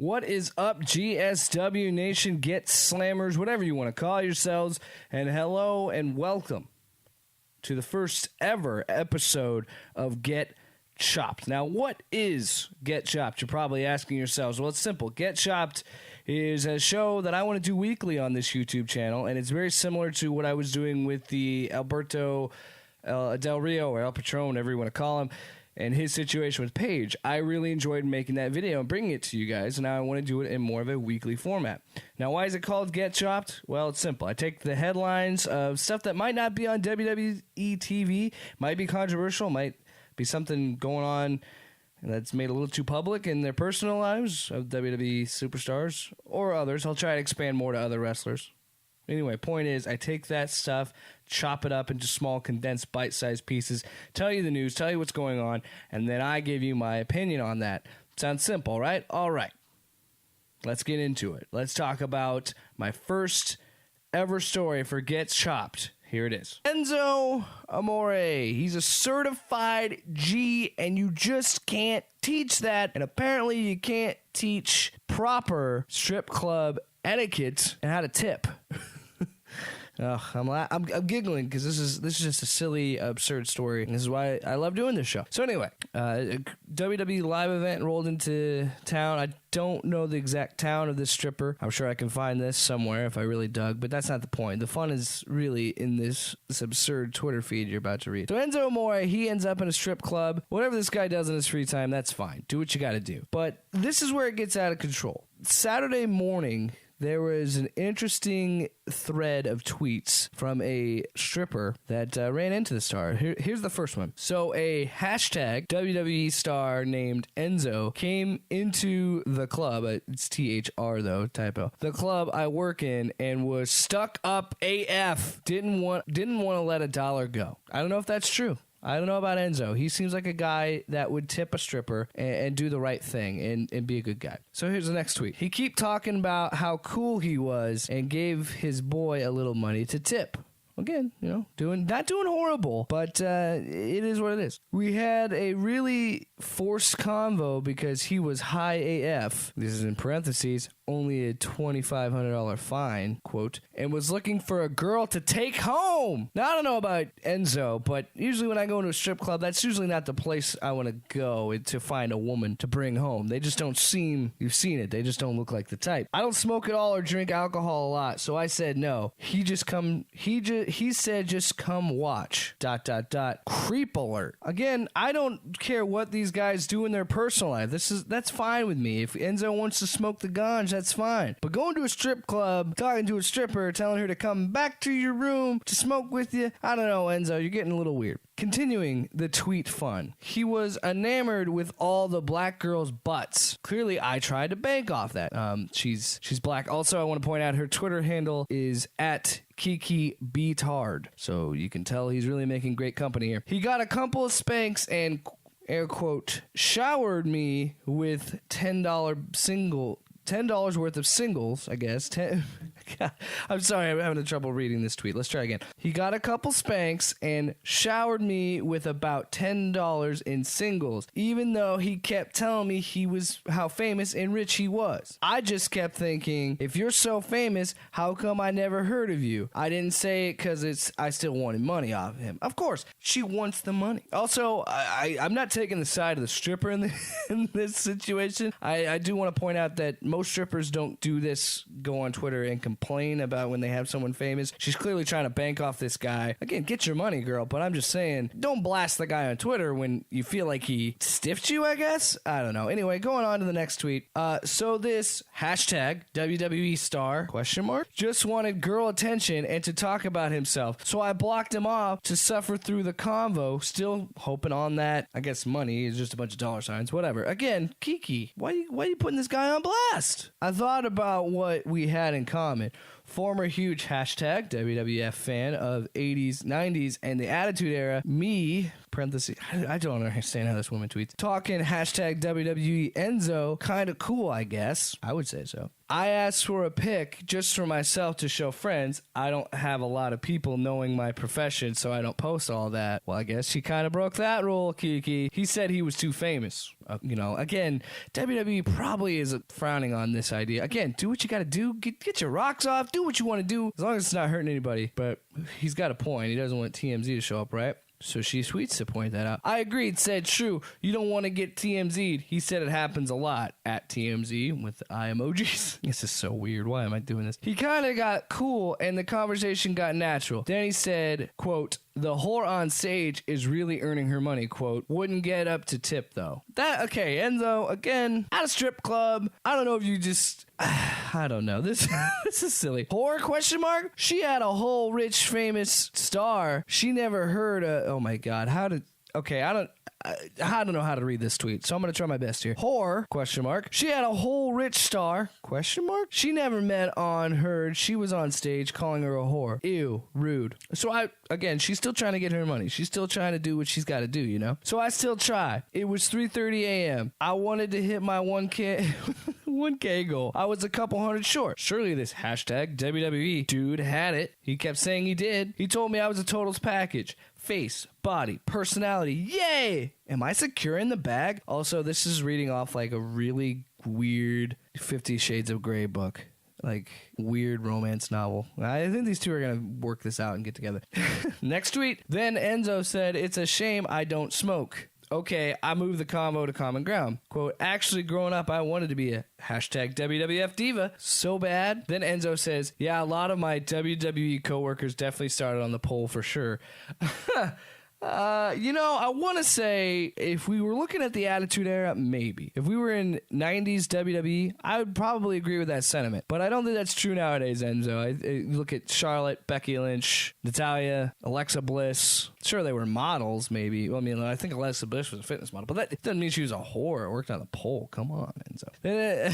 What is up, GSW Nation, Get Slammers, whatever you want to call yourselves, and hello and welcome to the first ever episode of Get Chopped. Now, what is Get Chopped? You're probably asking yourselves. Well, it's simple. Get Chopped is a show that I want to do weekly on this YouTube channel, and it's very similar to what I was doing with the Alberto Del Rio, or El Patron, whatever you want to call him, and his situation with Paige. I really enjoyed making that video and bringing it to you guys, and now I want to do it in more of a weekly format. Now, why is it called Get Chopped? Well, it's simple. I take the headlines of stuff that might not be on WWE TV, might be controversial, might be something going on that's made a little too public in their personal lives of WWE superstars or others. I'll try to expand more to other wrestlers. Anyway, point is, I take that stuff, chop it up into small, condensed, bite-sized pieces, tell you the news, tell you what's going on, and then I give you my opinion on that. Sounds simple, right? All right. Let's get into it. Let's talk about my first ever story for Get Chopped. Here it is. Enzo Amore. He's a certified G, and you just can't teach that. And apparently you can't teach proper strip club etiquette and how to tip. I'm giggling because this is just a silly, absurd story, and this is why I love doing this show. So anyway, a WWE live event rolled into town. I don't know the exact town of this stripper. I'm sure I can find this somewhere if I really dug, but that's not the point. The fun is really in this absurd Twitter feed you're about to read. So Enzo Amore, he ends up in a strip club. Whatever this guy does in his free time, that's fine. Do what you got to do. But this is where it gets out of control. Saturday morning, there was an interesting thread of tweets from a stripper that ran into the star. Here's the first one. So a hashtag WWE star named Enzo came into the club. It's THR though, typo. The club I work in, and was stuck up AF. Didn't want to let a dollar go. I don't know if that's true. I don't know about Enzo. He seems like a guy that would tip a stripper and do the right thing and be a good guy. So here's the next tweet. He kept talking about how cool he was and gave his boy a little money to tip. Again, you know, not doing horrible, but it is what it is. We had a really forced convo because he was high AF. This is in parentheses, only a $2,500 fine, quote, and was looking for a girl to take home. Now, I don't know about Enzo, but usually when I go into a strip club, that's usually not the place I want to go to find a woman to bring home. They just don't seem, you've seen it, they just don't look like the type. I don't smoke at all or drink alcohol a lot, so I said no. He said just come watch, ... Creep alert. Again, I don't care what these guys do in their personal life. That's fine with me. If Enzo wants to smoke the ganj, that's fine. But going to a strip club, talking to a stripper, telling her to come back to your room to smoke with you, I don't know, Enzo, you're getting a little weird. Continuing the tweet fun. He was enamored with all the black girls' butts. Clearly, I tried to bank off that. She's black. Also, I want to point out her Twitter handle is at KikiBeeTard. So you can tell he's really making great company here. He got a couple of spanks and, air quote, showered me with $10 worth of singles, I guess. I'm sorry, I'm having trouble reading this tweet. Let's try again. He got a couple spanks and showered me with about $10 in singles, even though he kept telling me how famous and rich he was. I just kept thinking, if you're so famous, how come I never heard of you? I didn't say it because I still wanted money off him. Of course, she wants the money. Also, I'm not taking the side of the stripper in this situation. I do want to point out that most strippers don't do this, go on Twitter and complain about when they have someone famous. She's clearly trying to bank off this guy. Again, get your money, girl, but I'm just saying, don't blast the guy on Twitter when you feel like he stiffed you, I guess? I don't know. Anyway, going on to the next tweet. So this hashtag WWE star, question mark, just wanted girl attention and to talk about himself. So I blocked him off to suffer through the convo, still hoping on that, I guess money is just a bunch of dollar signs, whatever. Again, Kiki, why are you putting this guy on blast? I thought about what we had in common. Former huge hashtag WWF fan of 80s, 90s, and the Attitude Era. Me, parentheses. I don't understand how this woman tweets. Talking hashtag WWE Enzo. Kind of cool, I guess. I would say so. I asked for a pic just for myself to show friends. I don't have a lot of people knowing my profession, so I don't post all that. Well, I guess she kind of broke that rule, Kiki. He said he was too famous. Again, WWE probably is frowning on this idea. Again, do what you got to do. Get your rocks off. Do what you want to do, as long as it's not hurting anybody. But he's got a point. He doesn't want TMZ to show up, right? So she tweets to point that out. I agreed, said, true, you don't want to get TMZ'd. He said it happens a lot at TMZ with eye emojis. This is so weird. Why am I doing this? He kind of got cool and the conversation got natural. Then he said, quote, the whore on stage is really earning her money, quote. Wouldn't get up to tip, though. Okay, Enzo, again, at a strip club. I don't know if you just... I don't know. This is silly. Whore, question mark? She had a whole rich, famous star. She never heard a... Oh, my God. Okay, I don't know how to read this tweet, so I'm going to try my best here. Whore, question mark. She had a whole rich star, question mark. She never met on heard. She was on stage calling her a whore. Ew, rude. So again, she's still trying to get her money. She's still trying to do what she's got to do, you know? So I still try. It was 3:30 a.m. I wanted to hit my 1K goal. I was a couple hundred short. Surely this hashtag WWE dude had it. He kept saying he did. He told me I was a totals package. Face, body, personality. Yay! Am I secure in the bag? Also, this is reading off like a really weird 50 Shades of Grey book. Like, weird romance novel. I think these two are going to work this out and get together. Next tweet. Then Enzo said, it's a shame I don't smoke. Okay, I moved the combo to common ground. Quote, actually, growing up, I wanted to be a hashtag WWF diva. So bad. Then Enzo says, yeah, a lot of my WWE coworkers definitely started on the pole for sure. I want to say if we were looking at the Attitude Era, maybe. If we were in 90s WWE, I would probably agree with that sentiment. But I don't think that's true nowadays, Enzo. I look at Charlotte, Becky Lynch, Natalya, Alexa Bliss. Sure, they were models, maybe. Well, I mean, I think Alexa Bliss was a fitness model, but that doesn't mean she was a whore or worked on the pole. Come on, Enzo. Then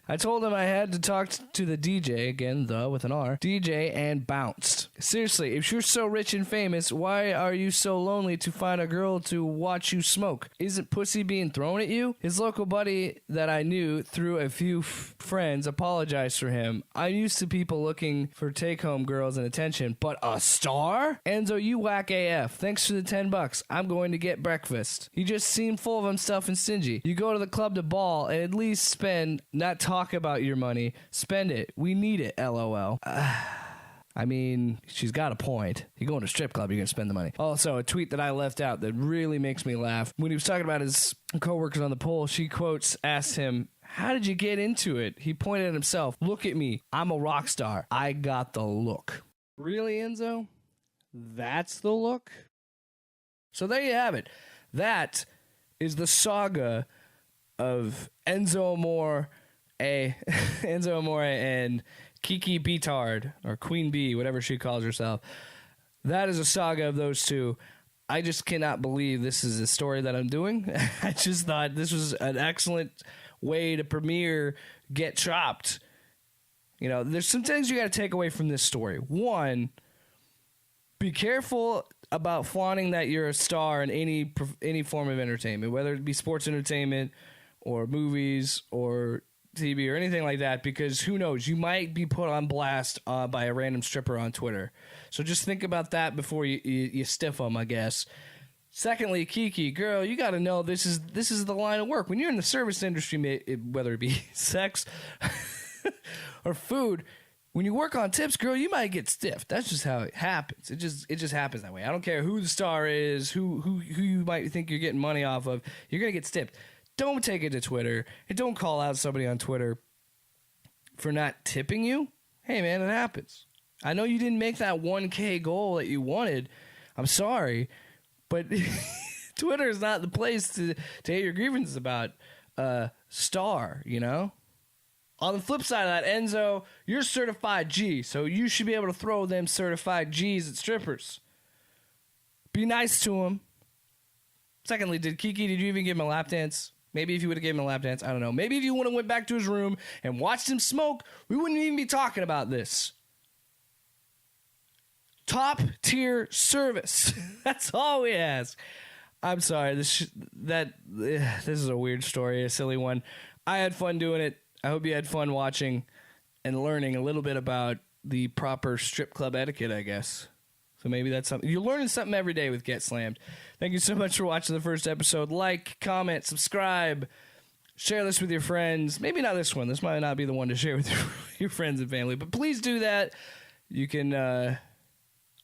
I told him I had to talk to the DJ, again, with an R, DJ, and bounced. Seriously, if you're so rich and famous, why are you so lonely to find a girl to watch you smoke? Isn't pussy being thrown at you? His local buddy that I knew through a few friends apologized for him. I'm used to people looking for take-home girls and attention, but a star? Enzo, you whack AF. Thanks for the $10. I'm going to get breakfast. He just seemed full of himself and stingy. You go to the club to ball and at least spend, not talk about your money. Spend it. We need it, LOL. I mean, she's got a point. You go to a strip club, you're going to spend the money. Also, a tweet that I left out that really makes me laugh. When he was talking about his coworkers on the pole, she quotes, asked him, how did you get into it? He pointed at himself. Look at me. I'm a rock star. I got the look. Really, Enzo? That's the look? So there you have it. That is the saga of Enzo Amore and KikiBeeTard, or Queen Bee, whatever she calls herself. That is a saga of those two. I just cannot believe this is a story that I'm doing. I just thought this was an excellent way to premiere Get Chopped. There's some things you got to take away from this story. One, be careful about flaunting that you're a star in any form of entertainment, whether it be sports entertainment or movies or TV or anything like that, because who knows, you might be put on blast by a random stripper on Twitter. So just think about that before you stiff them, I guess. Secondly, Kiki, girl, you got to know this is the line of work. When you're in the service industry, whether it be sex or food, when you work on tips, girl, you might get stiffed. That's just how it happens. It just happens that way. I don't care who the star is, who you might think you're getting money off of. You're gonna get stiffed. Don't take it to Twitter, and don't call out somebody on Twitter for not tipping you. Hey, man, it happens. I know you didn't make that 1K goal that you wanted. I'm sorry, but Twitter is not the place to hear your grievances about star. On the flip side of that, Enzo, you're certified G, so you should be able to throw them certified G's at strippers. Be nice to them. Secondly, did you even give him a lap dance? Maybe if you would have given him a lap dance, I don't know. Maybe if you would have went back to his room and watched him smoke, we wouldn't even be talking about this. Top tier service. That's all we ask. I'm sorry. This is a weird story, a silly one. I had fun doing it. I hope you had fun watching and learning a little bit about the proper strip club etiquette, I guess. So maybe that's something. You're learning something every day with Get Slammed. Thank you so much for watching the first episode. Like, comment, subscribe, share this with your friends. Maybe not this one. This might not be the one to share with your friends and family, but please do that. You can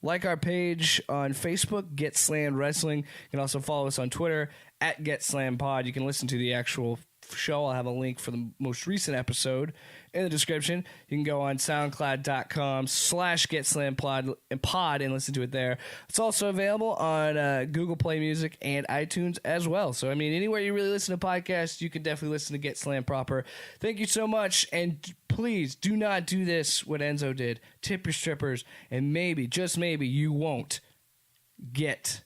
like our page on Facebook, Get Slammed Wrestling. You can also follow us on Twitter at Get Slammed Pod. You can listen to the actual show. I'll have a link for the most recent episode in the description. You can go on soundcloud.com/GetSlammed Pod and listen to it there. It's also available on Google Play Music and iTunes as well. So, I mean, anywhere you really listen to podcasts, you can definitely listen to Get Slammed proper. Thank you so much, and please do not do this what Enzo did. Tip your strippers, and maybe, just maybe, you won't get